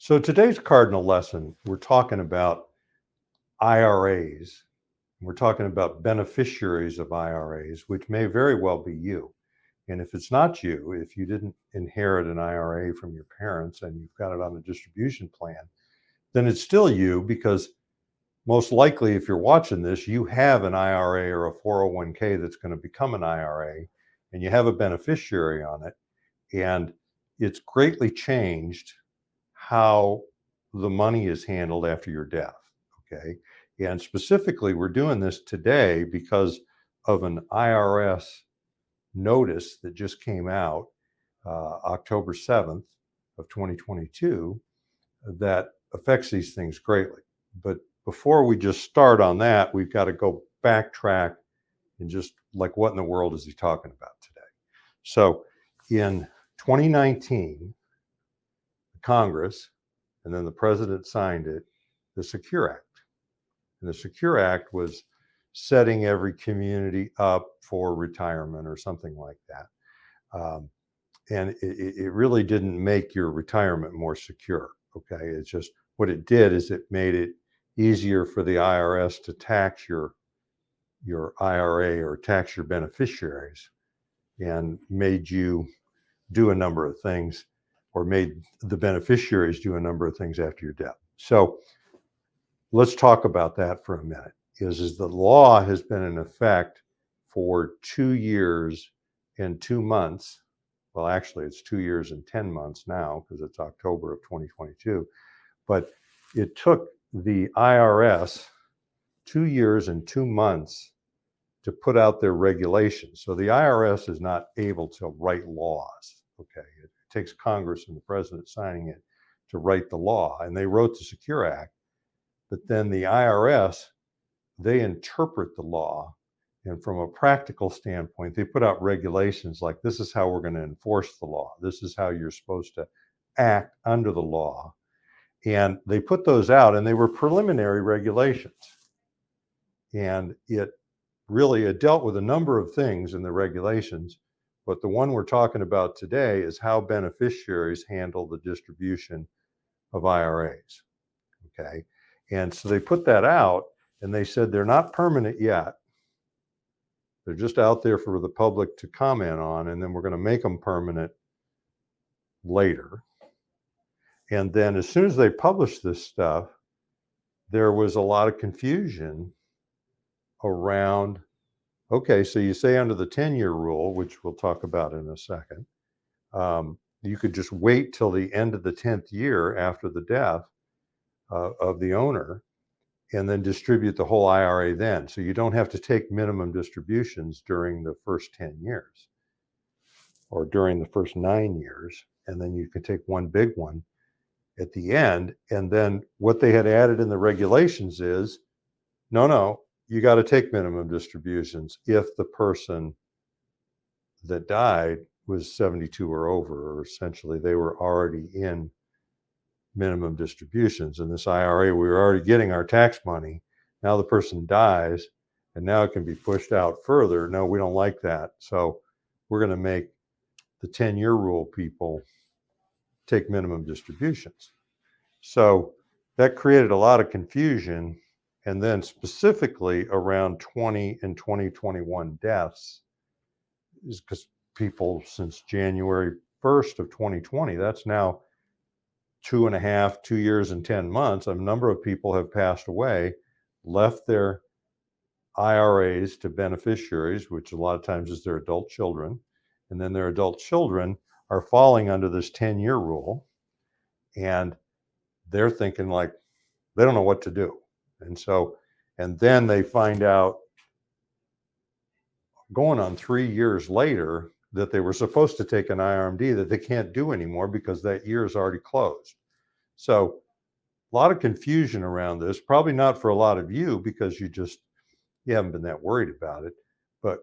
So today's cardinal lesson, we're talking about IRAs. We're talking about beneficiaries of IRAs, which may very well be you. And if it's not you, if you didn't inherit an IRA from your parents and you've got it on a distribution plan, then it's still you because most likely if you're watching this, you have an IRA or a 401k that's going to become an IRA and you have a beneficiary on it. And it's greatly changed how the money is handled after your death. Okay. And specifically, we're doing this today because of an IRS notice that just came out October 7th of 2022 that affects these things greatly. But before we just start on that, we've got to go backtrack and just like, what in the world is he talking about today? So in 2019, Congress, and then the president signed it, the Secure Act. And the Secure Act was setting every community up for retirement or something like that. And it really didn't make your retirement more secure. Okay. It's just what it did is it made it easier for the IRS to tax your IRA or tax your beneficiaries and made you do a number of things or made the beneficiaries do a number of things after your death. So let's talk about that for a minute. Is the law has been in effect for 2 years and 2 months. Well, actually, it's 2 years and 10 months now because it's October of 2022. But it took the IRS 2 years and 2 months to put out their regulations. So the IRS is not able to write laws. Okay, it takes Congress and the president signing it to write the law, and they wrote the Secure Act. But then the IRS, they interpret the law. And from a practical standpoint, they put out regulations like this is how we're going to enforce the law. This is how you're supposed to act under the law. And they put those out, and they were preliminary regulations. And it dealt with a number of things in the regulations. But the one we're talking about today is how beneficiaries handle the distribution of IRAs. Okay. And so they put that out and they said they're not permanent yet. They're just out there for the public to comment on, and then we're going to make them permanent later. And then as soon as they published this stuff, there was a lot of confusion around, okay, so you say under the 10-year rule, which we'll talk about in a second, you could just wait till the end of the 10th year after the death of the owner and then distribute the whole IRA then. So you don't have to take minimum distributions during the first 10 years or during the first 9 years. And then you can take one big one at the end. And then what they had added in the regulations is, no, you got to take minimum distributions if the person that died was 72 or over, or essentially they were already in minimum distributions. In this IRA, we were already getting our tax money. Now the person dies, and now it can be pushed out further. No, we don't like that. So we're going to make the 10-year rule people take minimum distributions. So that created a lot of confusion. And then specifically around 20 and 2021 deaths is because people since January 1st of 2020, that's now 2 years and 10 months, a number of people have passed away, left their IRAs to beneficiaries, which a lot of times is their adult children. And then their adult children are falling under this 10-year rule. And they're thinking like, they don't know what to do. And then they find out going on 3 years later that they were supposed to take an IRMD that they can't do anymore because that year is already closed. So a lot of confusion around this, probably not for a lot of you because you haven't been that worried about it, but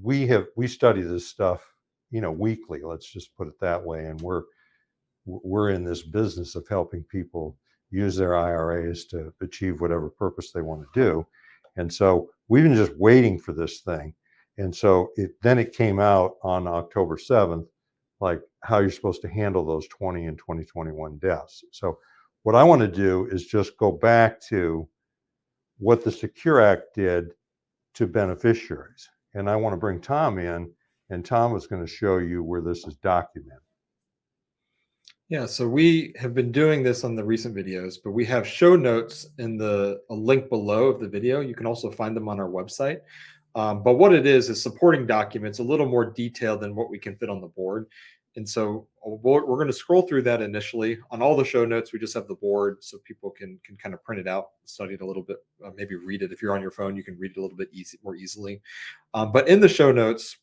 we study this stuff, weekly, let's just put it that way. And we're in this business of helping people use their IRAs to achieve whatever purpose they want to do. And so we've been just waiting for this thing. And so it came out on October 7th, like how you're supposed to handle those 20 and 2021 deaths. So what I want to do is just go back to what the Secure Act did to beneficiaries. And I want to bring Tom in, and Tom is going to show you where this is documented. Yeah, so we have been doing this on the recent videos, but we have show notes in a link below of the video. You can also find them on our website. But what it is supporting documents, a little more detailed than what we can fit on the board. And so we're going to scroll through that initially. On all the show notes, we just have the board so people can kind of print it out, study it a little bit, maybe read it. If you're on your phone, you can read it a little bit more easily. But in the show notes,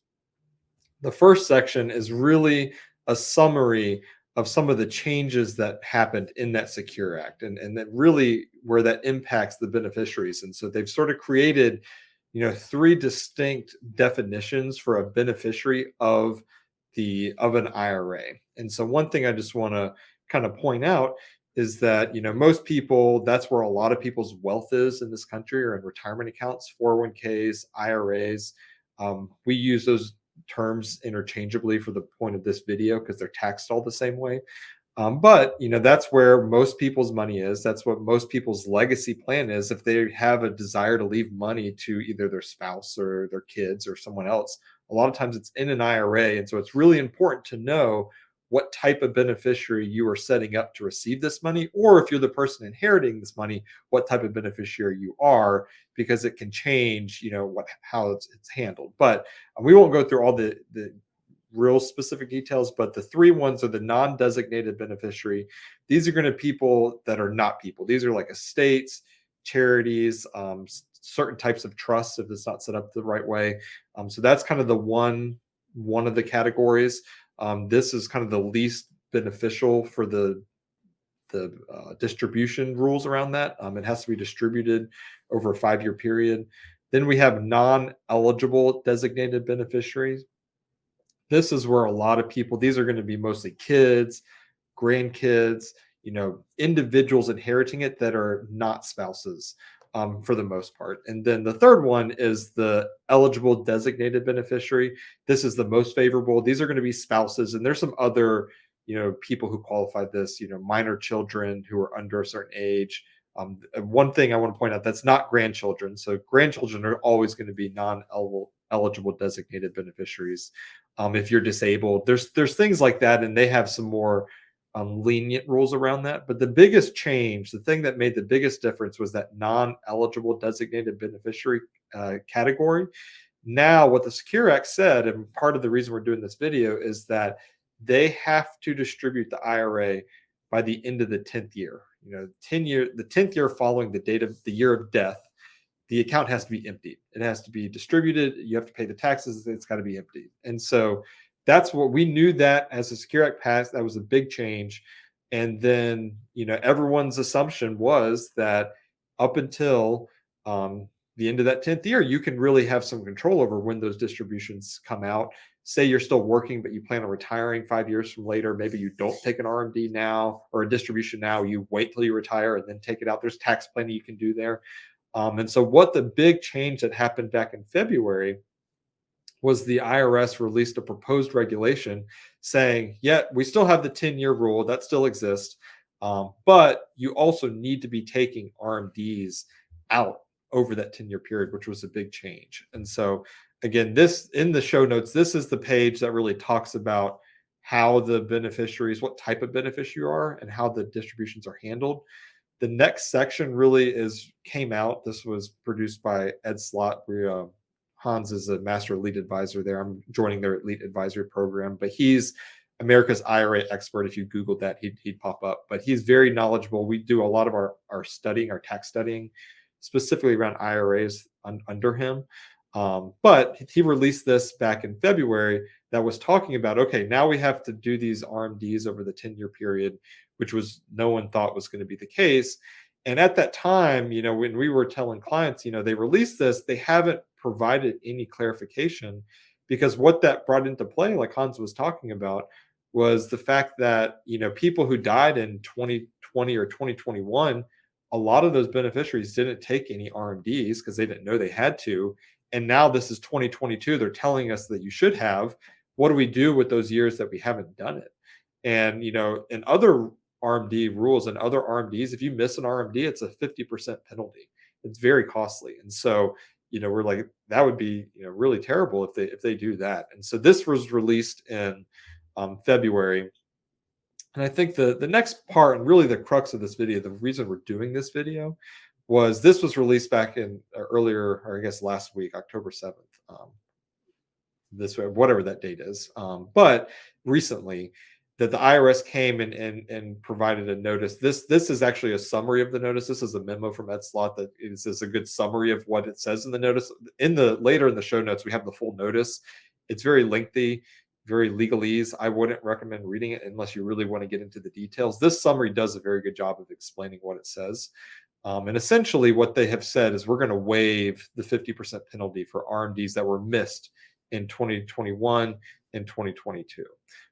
the first section is really a summary of some of the changes that happened in that Secure Act and that really where that impacts the beneficiaries. And so they've sort of created, three distinct definitions for a beneficiary of an IRA. And so one thing I just want to kind of point out is that most people, that's where a lot of people's wealth is in this country, or in retirement accounts, 401ks, IRAs. We use those terms interchangeably for the point of this video because they're taxed all the same way. But that's where most people's money is. That's what most people's legacy plan is. If they have a desire to leave money to either their spouse or their kids or someone else, a lot of times it's in an IRA. And so it's really important to know what type of beneficiary you are setting up to receive this money, or if you're the person inheriting this money, what type of beneficiary you are, because it can change, how it's handled. But we won't go through all the real specific details, but the three ones are the non-designated beneficiary. These are going to be people that are not people. These are like estates, charities, certain types of trusts if it's not set up the right way. So that's kind of the one of the categories. This is kind of the least beneficial for the distribution rules around that. It has to be distributed over a 5-year period. Then we have non-eligible designated beneficiaries. This is where a lot of people, these are going to be mostly kids, grandkids, individuals inheriting it that are not spouses, for the most part. And then the third one is the eligible designated beneficiary. This is the most favorable. These are going to be spouses, and there's some other, people who qualify this, minor children who are under a certain age. One thing I want to point out, that's not grandchildren. So grandchildren are always going to be non-eligible designated beneficiaries. If you're disabled, there's things like that, and they have some more lenient rules around that. But the biggest change, the thing that made the biggest difference, was that non-eligible designated beneficiary category. Now, what the Secure Act said, and part of the reason we're doing this video, is that they have to distribute the IRA by the end of the 10th year. The 10th year following the date of the year of death, the account has to be emptied. It has to be distributed. You have to pay the taxes. It's got to be emptied. And so that's what we knew, that as the Secure Act passed, that was a big change. And then, everyone's assumption was that up until the end of that 10th year, you can really have some control over when those distributions come out. Say you're still working, but you plan on retiring 5 years from later. Maybe you don't take an RMD now or a distribution now. You wait till you retire and then take it out. There's tax planning you can do there. And so what the big change that happened back in February was the IRS released a proposed regulation saying, yeah, we still have the 10-year rule, that still exists, but you also need to be taking RMDs out over that 10-year period, which was a big change. And so again, this in the show notes, this is the page that really talks about how the beneficiaries, what type of beneficiary you are, and how the distributions are handled. The next section really came out. This was produced by Ed Slott. Hans is a master elite advisor there. I'm joining their elite advisory program, but he's America's IRA expert. If you Googled that, he'd pop up. But he's very knowledgeable. We do a lot of our studying, our tax studying, specifically around IRAs under him. But he released this back in February that was talking about, okay, now we have to do these RMDs over the 10-year period, which no one thought was going to be the case. And at that time, when we were telling clients, they released this, they haven't provided any clarification, because what that brought into play, like Hans was talking about, was the fact that, people who died in 2020 or 2021, a lot of those beneficiaries didn't take any RMDs because they didn't know they had to. And now this is 2022. They're telling us that you should have. What do we do with those years that we haven't done it? And in other RMD rules and other RMDs, if you miss an RMD, it's a 50% penalty. It's very costly. And so, we're like, that would be, really terrible if they do that. And so this was released in February. And I think the next part, and really the crux of this video, the reason we're doing this video, was this was released back in earlier, or I guess last week, October 7th. This way, whatever that date is. But recently, that the IRS came and provided a notice. This is actually a summary of the notice. This is a memo from Ed Slott that is a good summary of what it says in the notice. Later in the show notes, we have the full notice. It's very lengthy, very legalese. I wouldn't recommend reading it unless you really want to get into the details. This summary does a very good job of explaining what it says. And essentially, what they have said is we're going to waive the 50% penalty for RMDs that were missed in 2021 and 2022,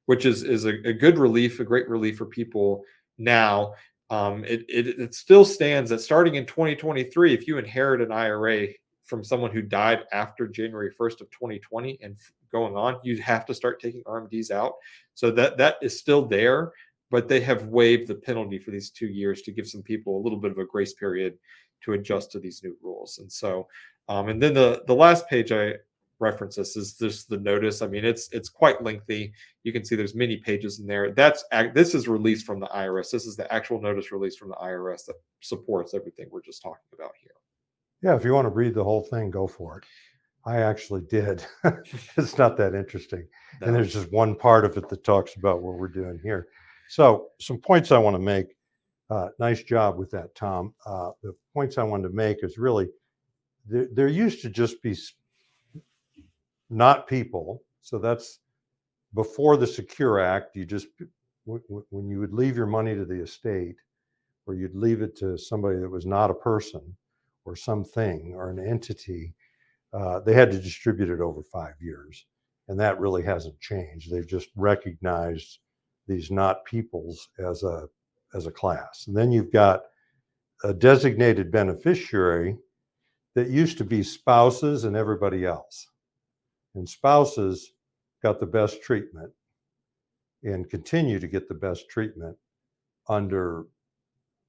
which is a good relief, a great relief for people now. It still stands that starting in 2023, if you inherit an IRA from someone who died after January 1st of 2020 and going on, you have to start taking RMDs out. So that is still there, but they have waived the penalty for these 2 years to give some people a little bit of a grace period to adjust to these new rules. And so, and then the last page I reference this is just the notice. I mean, it's quite lengthy. You can see there's many pages in there. This is released from the IRS. This is the actual notice released from the IRS that supports everything we're just talking about here. Yeah, if you want to read the whole thing, go for it. I actually did. It's not that interesting. No. And there's just one part of it that talks about what we're doing here. So some points I want to make. Nice job with that, Tom. The points I wanted to make is really, there used to just be not people. So that's before the Secure Act. You just, when you would leave your money to the estate, or you'd leave it to somebody that was not a person or something or an entity, they had to distribute it over 5 years. And that really hasn't changed. They've just recognized these not peoples as a class. And then you've got a designated beneficiary that used to be spouses and everybody else. And spouses got the best treatment and continue to get the best treatment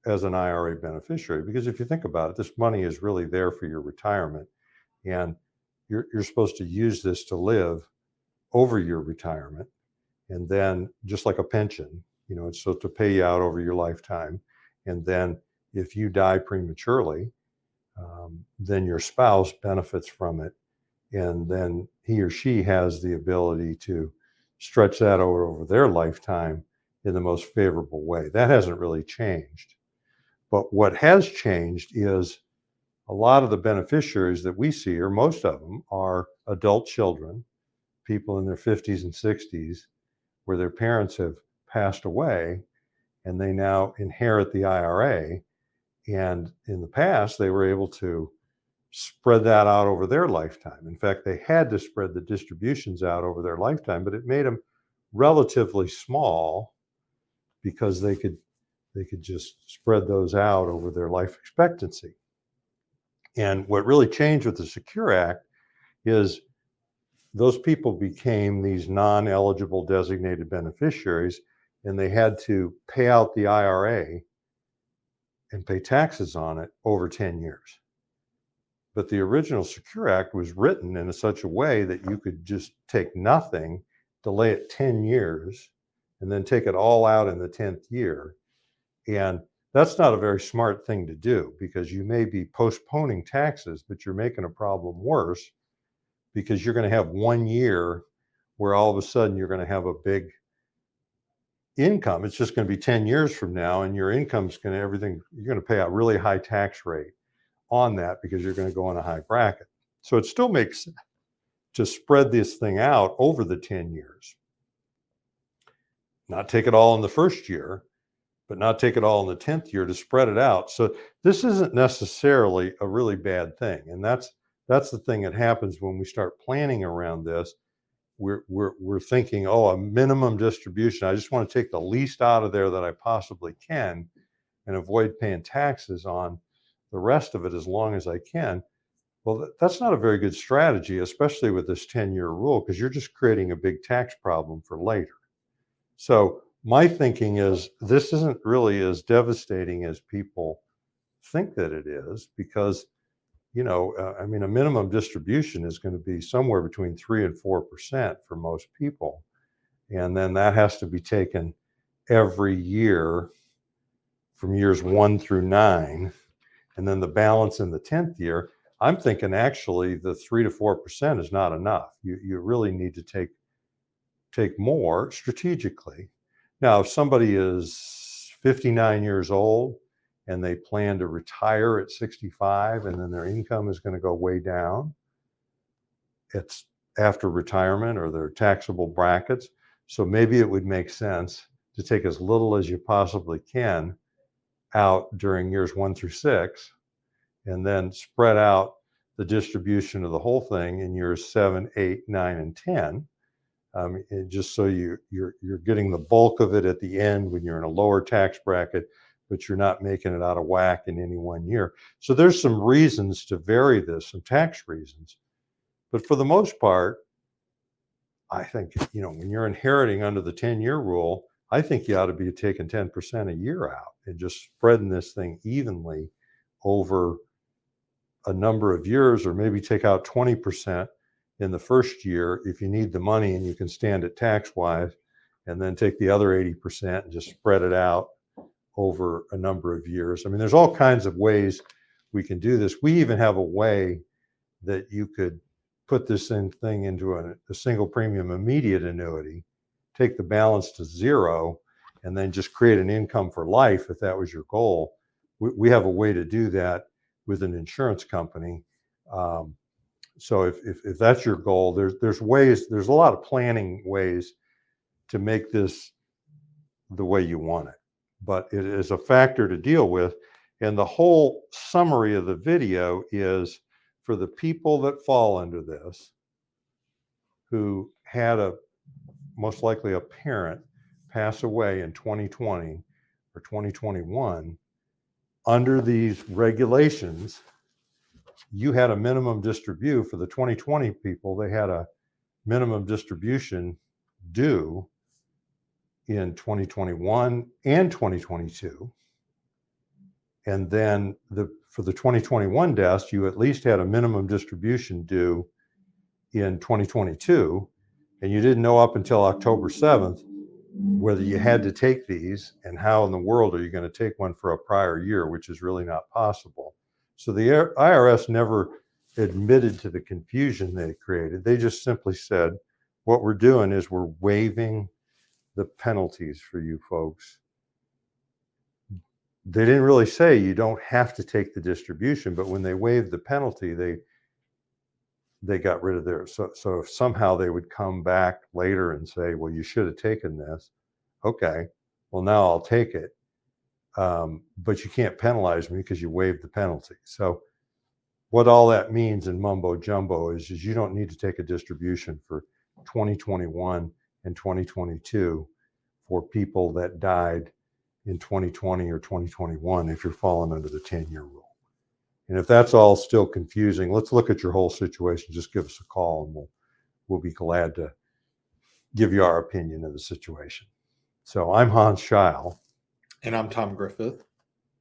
as an IRA beneficiary. Because if you think about it, this money is really there for your retirement. And you're supposed to use this to live over your retirement. And then just like a pension, it's supposed to pay you out over your lifetime. And then if you die prematurely, then your spouse benefits from it. And then he or she has the ability to stretch that over their lifetime in the most favorable way. That hasn't really changed. But what has changed is a lot of the beneficiaries that we see, or most of them, are adult children, people in their 50s and 60s, where their parents have passed away and they now inherit the IRA. And in the past, they were able to spread that out over their lifetime. In fact, they had to spread the distributions out over their lifetime, but it made them relatively small because they could just spread those out over their life expectancy. And what really changed with the Secure Act is those people became these non-eligible designated beneficiaries, and they had to pay out the IRA and pay taxes on it over 10 years. But the original Secure Act was written in such a way that you could just take nothing, delay it 10 years, and then take it all out in the 10th year. And that's not a very smart thing to do, because you may be postponing taxes, but you're making a problem worse, because you're going to have 1 year where all of a sudden you're going to have a big income. It's just going to be 10 years from now, and your income's going to you're going to pay a really high tax rate on that because you're going to go in a high bracket. So it still makes sense to spread this thing out over the 10 years. Not take it all in the first year, but not take it all in the 10th year, to spread it out. So this isn't necessarily a really bad thing. And that's the thing that happens when we start planning around this. We're thinking, oh, a minimum distribution. I just want to take the least out of there that I possibly can and avoid paying taxes on the rest of it as long as I can. Well, that's not a very good strategy, especially with this 10-year rule, because you're just creating a big tax problem for later. So my thinking is this isn't really as devastating as people think that it is, because I mean, a minimum distribution is going to be somewhere between 3 and 4% for most people, and then that has to be taken every year from years 1 through 9, and then the balance in the 10th year. I'm thinking actually the 3 to 4% is not enough. You really need to take more strategically. Now, if somebody is 59 years old and they plan to retire at 65, and then their income is going to go way down, it's after retirement or their taxable brackets. So maybe it would make sense to take as little as you possibly can out during years 1 through 6, and then spread out the distribution of the whole thing in years 7, 8, 9, and 10. Just so you're getting the bulk of it at the end when you're in a lower tax bracket, but you're not making it out of whack in any one year. So there's some reasons to vary this, some tax reasons. But for the most part, I think, when you're inheriting under the 10-year rule, I think you ought to be taking 10% a year out and just spreading this thing evenly over a number of years, or maybe take out 20% in the first year if you need the money and you can stand it tax wise, and then take the other 80% and just spread it out over a number of years. I mean, there's all kinds of ways we can do this. We even have a way that you could put this thing into a single premium immediate annuity, take the balance to 0, and then just create an income for life if that was your goal. We have a way to do that with an insurance company. So if that's your goal, there's ways, there's a lot of planning ways to make this the way you want it, but it is a factor to deal with. And the whole summary of the video is for the people that fall under this, who had most likely a parent pass away in 2020 or 2021. Under these regulations, you had a minimum distribute for the 2020 people. They had a minimum distribution due in 2021 and 2022. And then for the 2021 deaths, you at least had a minimum distribution due in 2022. And you didn't know up until October 7th whether you had to take these, and how in the world are you going to take one for a prior year, which is really not possible. So the IRS never admitted to the confusion they created. They just simply said, what we're doing is we're waiving the penalties for you folks. They didn't really say you don't have to take the distribution, but when they waived the penalty, they got rid of theirs. So if somehow they would come back later and say, well, you should have taken this. Okay, well, now I'll take it. But you can't penalize me because you waived the penalty. So what all that means in mumbo jumbo is you don't need to take a distribution for 2021 and 2022 for people that died in 2020 or 2021 if you're falling under the 10-year rule. And if that's all still confusing, let's look at your whole situation. Just give us a call and we'll be glad to give you our opinion of the situation. So I'm Hans Scheil. And I'm Tom Griffith.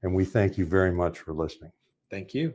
And we thank you very much for listening. Thank you.